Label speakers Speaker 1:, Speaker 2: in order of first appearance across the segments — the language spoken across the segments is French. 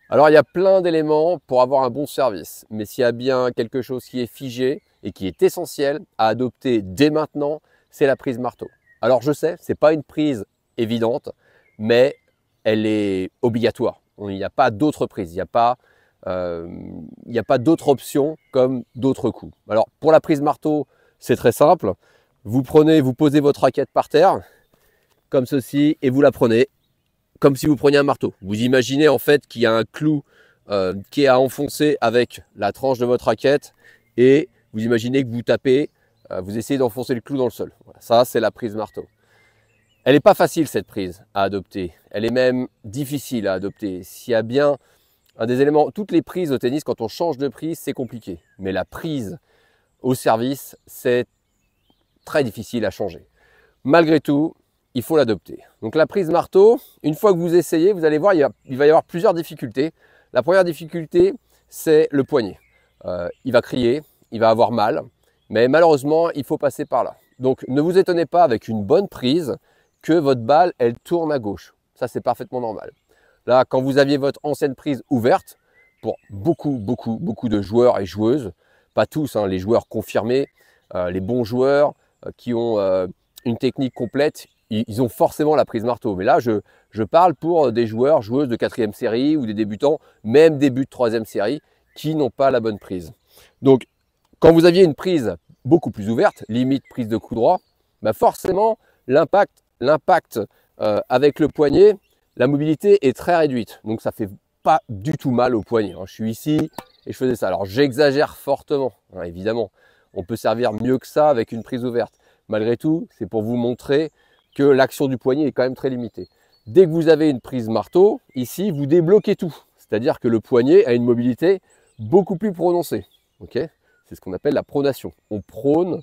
Speaker 1: Alors, il y a plein d'éléments pour avoir un bon service, mais s'il y a bien quelque chose qui est figé et qui est essentiel à adopter dès maintenant, c'est la prise marteau. Alors, je sais, ce n'est pas une prise évidente, mais elle est obligatoire. Il n'y a pas d'autre prise, euh, il n'y a pas d'autre option comme d'autres coups. Alors, pour la prise marteau, c'est très simple. Vous posez votre raquette par terre, comme ceci, et vous la prenez comme si vous preniez un marteau. Vous imaginez en fait qu'il y a un clou qui est à enfoncer avec la tranche de votre raquette et vous imaginez que vous tapez, vous essayez d'enfoncer le clou dans le sol. Voilà, ça, c'est la prise marteau. Elle n'est pas facile cette prise à adopter. Elle est même difficile à adopter. S'il y a bien un des éléments, toutes les prises au tennis, quand on change de prise, c'est compliqué. Mais la prise au service, c'est très difficile à changer. Malgré tout, il faut l'adopter. Donc la prise marteau, une fois que vous essayez, vous allez voir, il va y avoir plusieurs difficultés. La première difficulté, c'est le poignet. Il va crier, il va avoir mal, mais malheureusement, il faut passer par là. Donc ne vous étonnez pas avec une bonne prise que votre balle, elle tourne à gauche. Ça, c'est parfaitement normal. Là, quand vous aviez votre ancienne prise ouverte, pour beaucoup de joueurs et joueuses, pas tous, hein, les joueurs confirmés, les bons joueurs qui ont une technique complète, ils ont forcément la prise marteau. Mais là, je parle pour des joueurs, joueuses de 4e série ou des débutants, même début de 3e série, qui n'ont pas la bonne prise. Donc, quand vous aviez une prise beaucoup plus ouverte, limite prise de coup droit, bah forcément, l'impact avec le poignet, la mobilité est très réduite. Donc, ça fait pas du tout mal au poignet. Je suis ici et je faisais ça. Alors, j'exagère fortement, hein, évidemment. On peut servir mieux que ça avec une prise ouverte. Malgré tout, c'est pour vous montrer que l'action du poignet est quand même très limitée. Dès que vous avez une prise marteau, ici, vous débloquez tout. C'est-à-dire que le poignet a une mobilité beaucoup plus prononcée. Okay, c'est ce qu'on appelle la pronation. On prône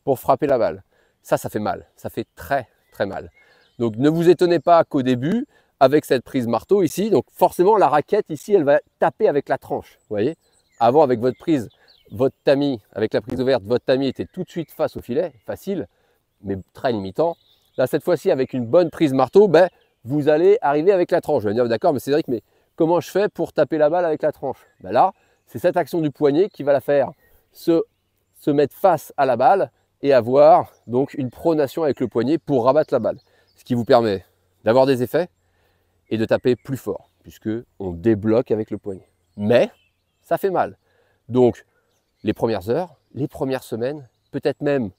Speaker 1: pour frapper la balle. Ça fait mal. Ça fait très mal. Donc ne vous étonnez pas qu'au début, avec cette prise marteau ici, donc forcément la raquette ici, elle va taper avec la tranche. Vous voyez, avant avec votre prise, votre tamis, avec la prise ouverte, votre tamis était tout de suite face au filet, facile, mais très limitant. Là, cette fois-ci, avec une bonne prise marteau, ben, vous allez arriver avec la tranche. Je vais dire, d'accord, mais Cédric, mais comment je fais pour taper la balle avec la tranche? Ben là, c'est cette action du poignet qui va la faire se mettre face à la balle et avoir donc une pronation avec le poignet pour rabattre la balle. Ce qui vous permet d'avoir des effets et de taper plus fort, puisque on débloque avec le poignet. Mais ça fait mal. Donc, les premières heures, les premières semaines, peut-être même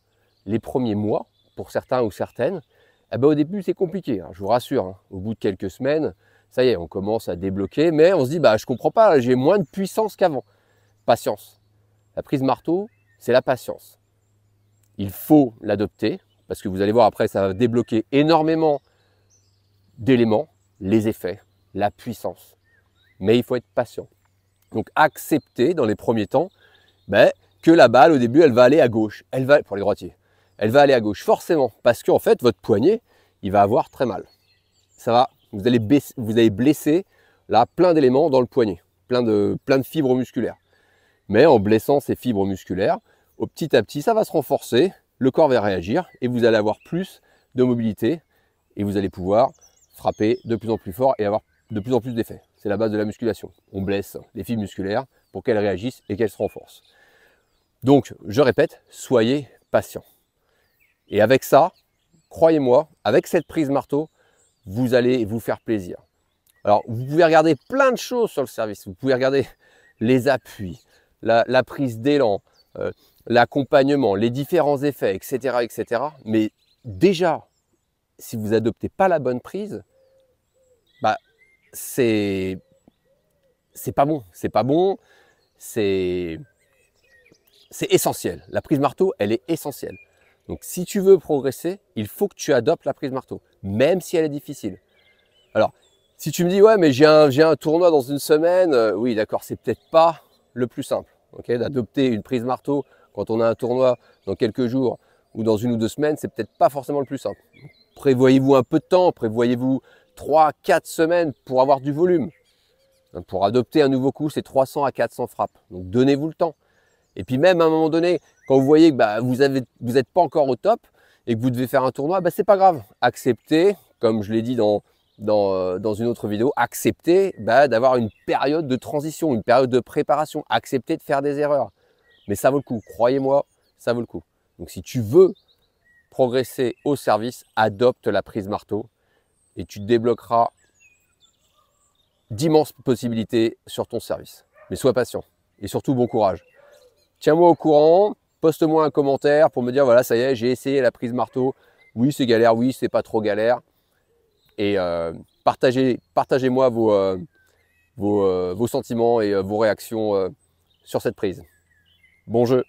Speaker 1: les premiers mois, pour certains ou certaines, eh ben au début c'est compliqué, hein, je vous rassure. Hein. Au bout de quelques semaines, ça y est, on commence à débloquer, mais on se dit, bah, je comprends pas, j'ai moins de puissance qu'avant. Patience. La prise marteau, c'est la patience. Il faut l'adopter, parce que vous allez voir après, ça va débloquer énormément d'éléments, les effets, la puissance. Mais il faut être patient. Donc accepter dans les premiers temps ben, que la balle au début elle va aller à gauche. Elle va, pour les droitiers, elle va aller à gauche forcément parce qu'en fait votre poignet il va avoir très mal. Ça va, vous allez blesser là plein d'éléments dans le poignet, plein de fibres musculaires. Mais en blessant ces fibres musculaires, petit à petit ça va se renforcer, le corps va réagir et vous allez avoir plus de mobilité et vous allez pouvoir frapper de plus en plus fort et avoir de plus en plus d'effets. C'est la base de la musculation. On blesse les fibres musculaires pour qu'elles réagissent et qu'elles se renforcent. Donc, je répète, soyez patient. Et avec ça, croyez-moi, avec cette prise marteau, vous allez vous faire plaisir. Alors, vous pouvez regarder plein de choses sur le service. Vous pouvez regarder les appuis, la prise d'élan, l'accompagnement, les différents effets, etc., etc. Mais déjà, si vous n'adoptez pas la bonne prise, bah, c'est pas bon. C'est pas bon. C'est essentiel. La prise marteau, elle est essentielle. Donc, si tu veux progresser, il faut que tu adoptes la prise marteau, même si elle est difficile. Alors, si tu me dis, ouais, mais j'ai un tournoi dans une semaine, oui, d'accord, c'est peut-être pas le plus simple, okay, d'adopter une prise marteau quand on a un tournoi dans quelques jours ou dans 1 ou 2 semaines, c'est peut-être pas forcément le plus simple. Prévoyez-vous un peu de temps, prévoyez-vous 3-4 semaines pour avoir du volume. Pour adopter un nouveau coup, c'est 300 à 400 frappes. Donc, donnez-vous le temps. Et puis même à un moment donné, quand vous voyez que bah, vous n'êtes pas encore au top et que vous devez faire un tournoi, bah, c'est pas grave. Acceptez, comme je l'ai dit dans dans une autre vidéo, accepter d'avoir une période de transition, une période de préparation, accepter de faire des erreurs. Mais ça vaut le coup, croyez-moi, ça vaut le coup. Donc si tu veux progresser au service, adopte la prise marteau et tu débloqueras d'immenses possibilités sur ton service. Mais sois patient et surtout bon courage. Tiens-moi au courant, poste-moi un commentaire pour me dire voilà, ça y est, j'ai essayé la prise marteau. Oui, c'est galère, oui, c'est pas trop galère. Et partagez-moi vos sentiments et vos réactions sur cette prise. Bon jeu!